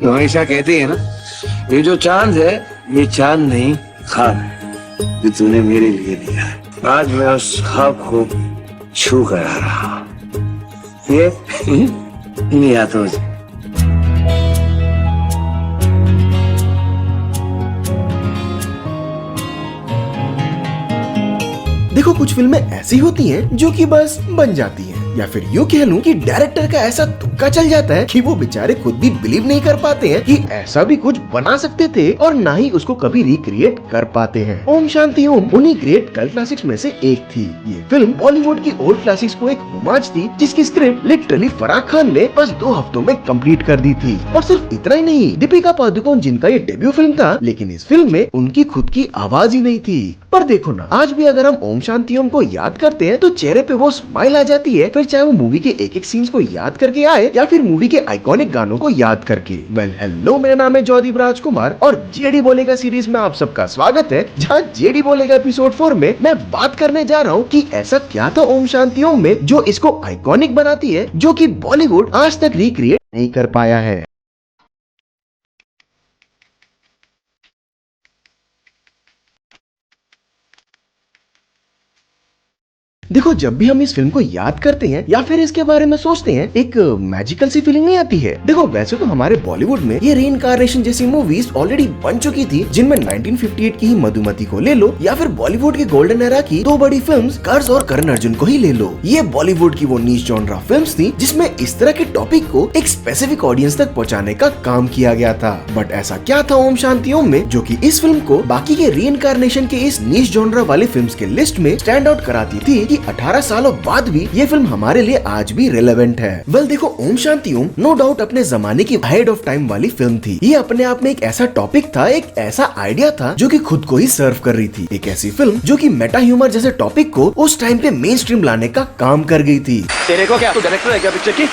तो हमेशा कहती है ना, ये जो चांद है ये चांद नहीं ख्वाब है जो तूने मेरे लिए दिया है। आज मैं उस ख्वाब को छू कर आ रहा हूं। ये इन्हीं हाथों से। देखो कुछ फिल्में ऐसी होती हैं जो कि बस बन जाती हैं, या फिर यूँ कह लूं कि डायरेक्टर का ऐसा तुक्का चल जाता है कि वो बेचारे खुद भी बिलीव नहीं कर पाते हैं कि ऐसा भी कुछ बना सकते थे, और ना ही उसको कभी रिक्रिएट कर पाते हैं। ओम शांति ओम उन्हीं ग्रेट कल्ट क्लासिक्स में से एक थी। ये फिल्म बॉलीवुड की ओल्ड क्लासिक्स को एक होमाज थी, जिसकी स्क्रिप्ट लिटरली फराह खान ने बस 2 हफ्तों में कंप्लीट कर दी थी। और सिर्फ इतना ही नहीं, दीपिका पादुकोण जिनका ये डेब्यू फिल्म था, लेकिन इस फिल्म में उनकी खुद की आवाज ही नहीं थी। पर देखो ना, आज भी अगर हम ओम शांति ओम को याद करते हैं तो चेहरे पे वो स्माइल आ जाती है, फिर चाहे वो मूवी के एक एक सीन्स को याद करके आए या फिर मूवी के आइकॉनिक गानों को याद करके। वेल हेलो, मेरा नाम है जॉयदीप राजकुमार और जेडी बोलेगा सीरीज में आप सबका स्वागत है, जहाँ जेडी बोलेगा एपिसोड 4 में मैं बात करने जा रहा हूँ कि ऐसा क्या था ओम शांति ओम में जो इसको आइकॉनिक बनाती है, जो कि बॉलीवुड आज तक रिक्रिएट नहीं कर पाया है। देखो, जब भी हम इस फिल्म को याद करते हैं या फिर इसके बारे में सोचते हैं, एक मैजिकल सी फीलिंग नहीं आती है। देखो, वैसे तो हमारे बॉलीवुड में ये रीइंकार्नेशन जैसी मूवीज ऑलरेडी बन चुकी थी, जिनमें 1958 की ही मधुमती को ले लो या फिर बॉलीवुड के गोल्डन एरा की 2 बड़ी फिल्म्स कर्ज और करण अर्जुन को ही ले लो। ये बॉलीवुड की वो नीश जॉनरा फिल्म्स थी जिसमें इस तरह के टॉपिक को एक स्पेसिफिक ऑडियंस तक पहुँचाने का काम किया गया था। बट ऐसा क्या था ओम शांति ओम में जो कि इस फिल्म को बाकी के रीइंकार्नेशन के इस नीश जॉनरा वाली फिल्म्स के लिस्ट में स्टैंड आउट कराती थी कि 18 सालों बाद भी ये फिल्म हमारे लिए आज भी रिलेवेंट है। वेल देखो, ओम शांति ओम नो डाउट अपने जमाने की अहेड ऑफ टाइम वाली फिल्म थी। ये अपने आप में एक ऐसा टॉपिक था, एक ऐसा आइडिया था जो कि खुद को ही सर्व कर रही थी। एक ऐसी फिल्म जो कि मेटा ह्यूमर जैसे टॉपिक को उस टाइम पे मेन स्ट्रीम लाने का काम कर गई थी। तेरे को क्या, तू डायरेक्टर है क्या पिक्चर की?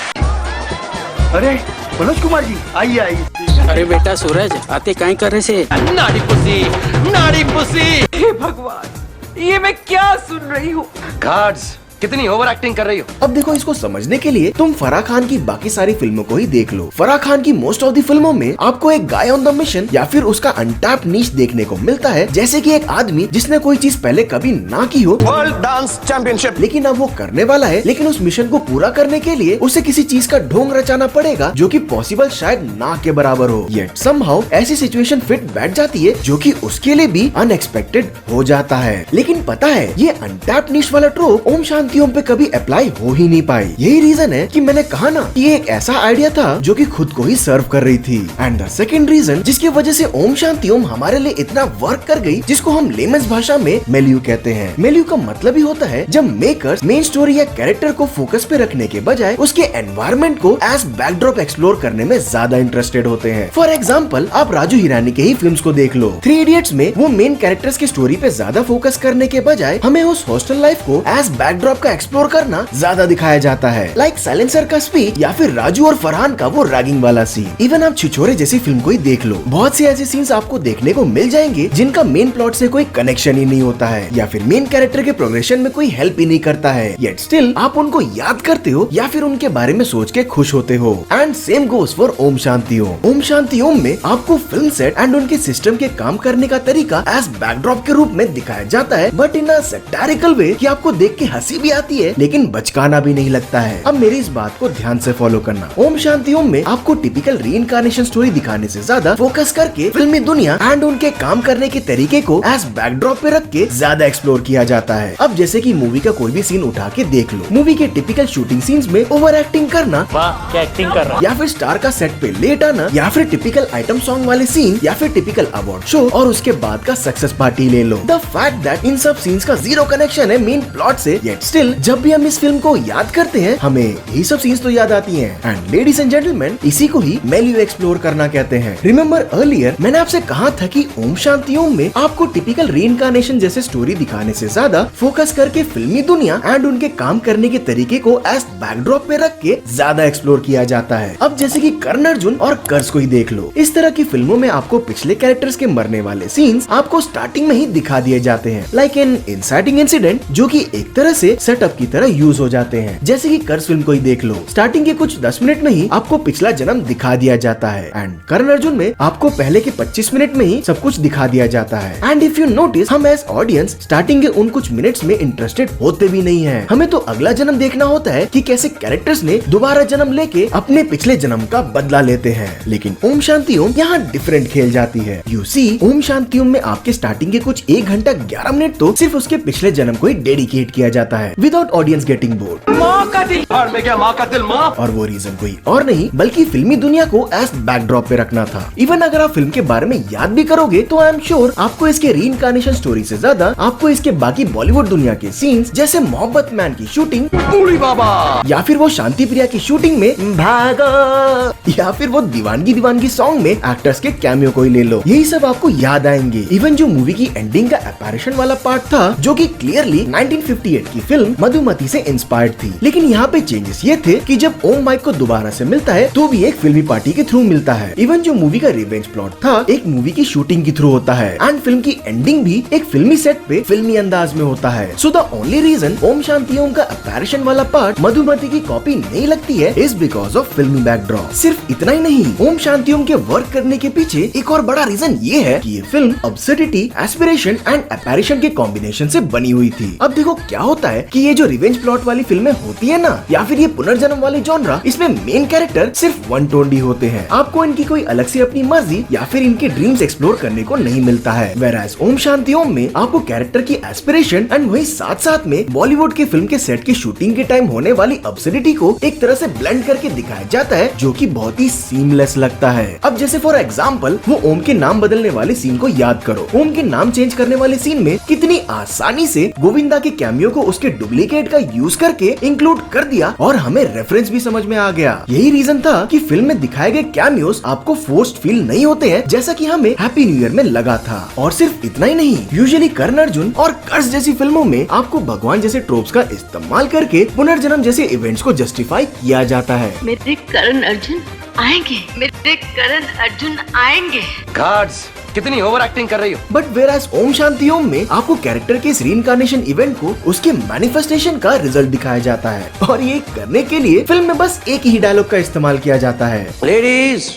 अरे मनोज कुमार जी, आइए आइए। अरे बेटा सूरज, आते काहे कर रहे से? नाड़ी पुसी, नाड़ी पुसी। हे भगवान, ये मैं क्या सुन रही हूँ? गार्ड्स, कितनी ओवर एक्टिंग कर रही हो। अब देखो, इसको समझने के लिए तुम फराह खान की बाकी सारी फिल्मों को ही देख लो। फराह खान की मोस्ट ऑफ द फिल्मों में आपको एक गाय ऑन द मिशन या फिर उसका अनटैप्ड नीश देखने को मिलता है, जैसे कि एक आदमी जिसने कोई चीज पहले कभी ना की हो, वर्ल्ड डांस चैंपियनशिप, लेकिन अब वो करने वाला है, लेकिन उस मिशन को पूरा करने के लिए उसे किसी चीज का ढोंग रचाना पड़ेगा जो कि पॉसिबल शायद ना के बराबर हो। येट समहाउ ऐसी सिचुएशन फिट बैठ जाती है जो कि उसके लिए भी अनएक्सपेक्टेड हो जाता है। लेकिन पता है, ये अनटैप्ड नीश वाला ट्रोप ओम शांति ओम पे कभी हो ही नहीं पाई। यही रीजन है कि मैंने कहा ना कि ये एक ऐसा आइडिया था जो कि खुद को ही सर्व कर रही थी। एंड द सेकंड रीजन जिसकी वजह से ओम शांति ओम हमारे लिए इतना वर्क कर गई, जिसको हम लेमन्स भाषा में मेल्यू कहते हैं। मेल्यू का मतलब ही होता है जब मेकर्स मेन स्टोरी या कैरेक्टर को फोकस पे रखने के बजाय उसके एनवायरमेंट को एज बैकड्रॉप एक्सप्लोर करने में ज्यादा इंटरेस्टेड होते हैं। फॉर एग्जाम्पल, आप राजू हिरानी के ही फिल्म्स को देख लो। 3 इडियट्स में वो मेन कैरेक्टर्स की स्टोरी पे ज्यादा फोकस करने के बजाय हमें उस हॉस्टल लाइफ को एज बैकड्रॉप का एक्सप्लोर करना ज्यादा दिखाया जाता है। लाइक साइलेंसर का स्पीच या फिर राजू और फरहान का वो रैगिंग वाला सीन। इवन आप छिछोरे जैसी फिल्म को ही देख लो, बहुत से ऐसे सीन्स आपको देखने को मिल जाएंगे जिनका मेन प्लॉट से कोई कनेक्शन ही नहीं होता है या फिर मेन कैरेक्टर के प्रोग्रेशन में कोई हेल्प ही नहीं करता है, येट स्टिल आप उनको याद करते हो या फिर उनके बारे में सोच के खुश होते हो। And same goes for Om Shanti Om. Om Shanti Om में आपको फिल्म सेट एंड उनके सिस्टम के काम करने का तरीका एज बैकड्रॉप के रूप में दिखाया जाता है, बट इन अ सैटिरिकल वे कि आपको देख के हंसी भी आती है लेकिन बचकाना भी नहीं लगता है। अब मेरी इस बात को ध्यान से फॉलो करना। ओम शांति ओम में आपको टिपिकल रीइंकार्नेशन स्टोरी दिखाने से ज्यादा फोकस करके फिल्मी दुनिया एंड उनके काम करने के तरीके को एज बैकड्रॉप पे रख के ज्यादा एक्सप्लोर किया जाता है। अब जैसे कि मूवी का कोई भी सीन उठा के देख लो, मूवी के टिपिकल शूटिंग सीन्स में ओवर एक्टिंग करना, वाह क्या एक्टिंग कर रहा है, या फिर स्टार का सेट पे लेट आना, या फिर टिपिकल आइटम सॉन्ग वाले सीन, या फिर टिपिकल अवार्ड शो और उसके बाद का सक्सेस पार्टी ले लो। द फैक्ट दैट इन सब सीन्स का जीरो कनेक्शन है मेन प्लॉट से, येट स्टिल जब भी हम इस फिल्म को याद करते हैं हमें यही सब सीन्स तो याद आती हैं। एंड लेडीज एंड जेंटलमैन, इसी को ही मेल्यू एक्सप्लोर करना कहते हैं। रिमेम्बर अर्लियर मैंने आपसे कहा था कि ओम शांति ओम में आपको टिपिकल रीइंकार्नेशन जैसे स्टोरी दिखाने से ज्यादा फोकस करके फिल्मी दुनिया एंड उनके काम करने के तरीके को एज बैकड्रॉप पे रख के ज्यादा एक्सप्लोर किया जाता है। अब जैसे कि कर्ण अर्जुन और कर्ज को ही देख लो, इस तरह की फिल्मों में आपको पिछले कैरेक्टर्स के मरने वाले सीन्स आपको स्टार्टिंग में ही दिखा दिए जाते हैं, लाइक एन इंसाइटिंग इंसिडेंट जो कि एक तरह से सेटअप की तरह यूज हो जाते हैं। जैसे कि कर्ज फिल्म को ही देख लो, स्टार्टिंग के कुछ 10 मिनट में ही आपको पिछला जन्म दिखा दिया जाता है एंड करण अर्जुन में आपको पहले के 25 मिनट में ही सब कुछ दिखा दिया जाता है। एंड इफ यू नोटिस, हम एज ऑडियंस स्टार्टिंग के उन कुछ मिनट्स में इंटरेस्टेड होते भी नहीं है। हमें तो अगला जन्म देखना होता है कि कैसे कैरेक्टर्स ने दोबारा जन्म लेके अपने पिछले जन्म का बदला लेते हैं। लेकिन ओम शांति ओम यहाँ डिफरेंट खेल जाती है। यू सी, ओम शांति ओम में आपके स्टार्टिंग के कुछ 1 घंटा 11 मिनट तो सिर्फ उसके पिछले जन्म को ही डेडिकेट किया जाता है विदाउट ऑडियंस गेटिंग बोर्ड। माँ का दिल, और मैं क्या माँ का दिल माँ। और वो रीजन कोई और नहीं बल्कि फिल्मी दुनिया को एज बैकड्रॉप पे रखना था। इवन अगर आप फिल्म के बारे में याद भी करोगे तो आई एम श्योर आपको इसके रीइंकार्नेशन स्टोरी से ज्यादा आपको इसके बाकी बॉलीवुड दुनिया के सीन्स जैसे मोहब्बत मैन की शूटिंग बूढ़ी बाबा, या फिर वो शांति प्रिया की शूटिंग में भागो, या फिर वो दीवानगी दीवानगी सॉन्ग में एक्टर्स के कैमियो को ही ले लो, यही सब आपको याद आएंगे। इवन जो मूवी की एंडिंग का अपैरेशन वाला पार्ट था जो कि क्लियरली 1958 की फिल्म मधुमती से इंस्पायर्ड थी। लेकिन यहाँ पे चेंजेस ये थे कि जब ओम माइक को दोबारा से मिलता है तो भी एक फिल्मी पार्टी के थ्रू मिलता है। इवन जो मूवी का रिवेंज प्लॉट था एक मूवी की शूटिंग के थ्रू होता है एंड फिल्म की एंडिंग भी एक फिल्मी सेट पे फिल्मी अंदाज में होता है। So the only reason Om Shanti Om का अपैरेशन वाला पार्ट मधुमती की कॉपी नहीं लगती है इज बिकॉज ऑफ फिल्मी बैकड्रॉप। सिर्फ इतना ही नहीं, ओम शांति ओम के वर्क करने के पीछे एक और बड़ा रीजन ये है कि ये फिल्म अब्सर्डिटी, एस्पिरेशन एंड अपैरेशन के कॉम्बिनेशन से बनी हुई थी। अब देखो क्या होता है कि ये जो रिवेंज प्लॉट वाली फिल्में होती है ना, या फिर ये पुनर्जन्म वाली जॉनरा, इसमें मेन कैरेक्टर सिर्फ वन टोन्ड ही होते हैं। आपको इनकी कोई अलग से अपनी मर्जी या फिर इनके ड्रीम्स एक्सप्लोर करने को नहीं मिलता है। वेराज ओम शांति ओम में आपको कैरेक्टर की एस्पिरेशन एंड वही साथ साथ में बॉलीवुड के फिल्म के सेट की शूटिंग के टाइम होने वाली अब्सर्डिटी को एक तरह से ब्लेंड करके दिखाया जाता है जो कि बहुत ही सीमलेस लगता है। अब जैसे फॉर एग्जांपल वो ओम के नाम बदलने वाले सीन को याद करो। ओम के नाम चेंज करने वाले सीन में कितनी आसानी से गोविंदा के कैमियो को उसके डुप्लीकेट का यूज करके इंक्लूड कर दिया और हमें रेफरेंस भी समझ में आ गया। यही रीजन था कि फिल्म में दिखाए गए कैमियोस आपको फोर्स्ड फील नहीं होते हैं जैसा कि हमें हैप्पी न्यू ईयर में लगा था। और सिर्फ इतना ही नहीं, यूजुअली करण अर्जुन और कर्ज जैसी फिल्मों में आपको भगवान जैसे ट्रोप्स का इस्तेमाल करके पुनर्जन्म जैसे इवेंट्स को जस्टिफाई किया जाता है। मेरे करण अर्जुन आएंगे, मेरे करण अर्जुन आएंगे। गॉड्स, कितनी ओवर एक्टिंग कर रही हो। बट वेराज ओम शांति ओम में आपको कैरेक्टर के इस रीइंकार्नेशन इवेंट को उसके मैनिफेस्टेशन का रिजल्ट दिखाया जाता है और ये करने के लिए फिल्म में बस एक ही डायलॉग का इस्तेमाल किया जाता है। लेडीज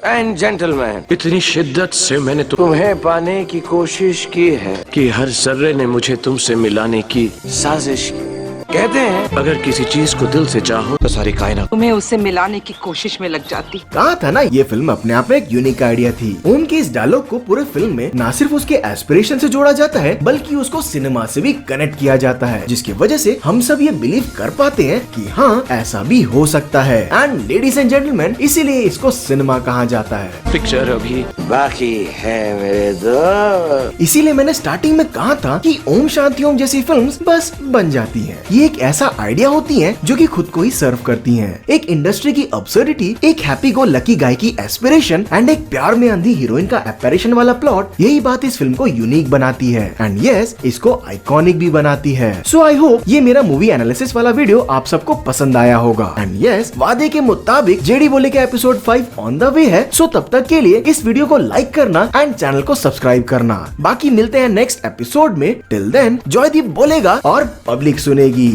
एंड जेंटलमैन, इतनी शिद्दत से मैंने तुम्हें पाने की कोशिश की है कि हर जर्रे ने मुझे तुमसे मिलाने की साजिश की। कहते हैं अगर किसी चीज को दिल से चाहो तो सारी कायनात तुम्हें उससे मिलाने की कोशिश में लग जाती। कहा था ना, ये फिल्म अपने आप में एक यूनिक आइडिया थी। ओम के इस डायलॉग को पूरे फिल्म में न सिर्फ उसके एस्पिरेशन से जोड़ा जाता है बल्कि उसको सिनेमा से भी कनेक्ट किया जाता है, जिसकी वजह से हम सब ये बिलीव कर पाते हैं कि हाँ ऐसा भी हो सकता है। एंड लेडीज एंड जेंटलमैन, इसीलिए इसको सिनेमा कहा जाता है। पिक्चर अभी बाकी है मेरे दोस्त। इसीलिए मैंने स्टार्टिंग में कहा था कि ओम शांति ओम जैसी फिल्म्स बस बन जाती हैं। ये एक ऐसा आइडिया होती हैं जो कि खुद को ही सर्व करती हैं। एक इंडस्ट्री की अब्सर्डिटी, एक हैप्पी गो लकी गाय की एस्पिरेशन एंड एक प्यार में अंधी हीरोइन का अपैरेशन वाला प्लॉट, यही बात इस फिल्म को यूनिक बनाती है एंड यस, इसको आइकॉनिक भी बनाती है। सो आई होप ये मेरा मूवी एनालिसिस वाला वीडियो आप सबको पसंद आया होगा एंड यस, वादे के मुताबिक जेडी बोले के एपिसोड 5 ऑन द वे है। सो तब तक के लिए इस वीडियो को लाइक करना एंड चैनल को सब्सक्राइब करना। बाकी मिलते हैं नेक्स्ट एपिसोड में। टिल देन, जॉयदीप बोलेगा और पब्लिक सुनेगी।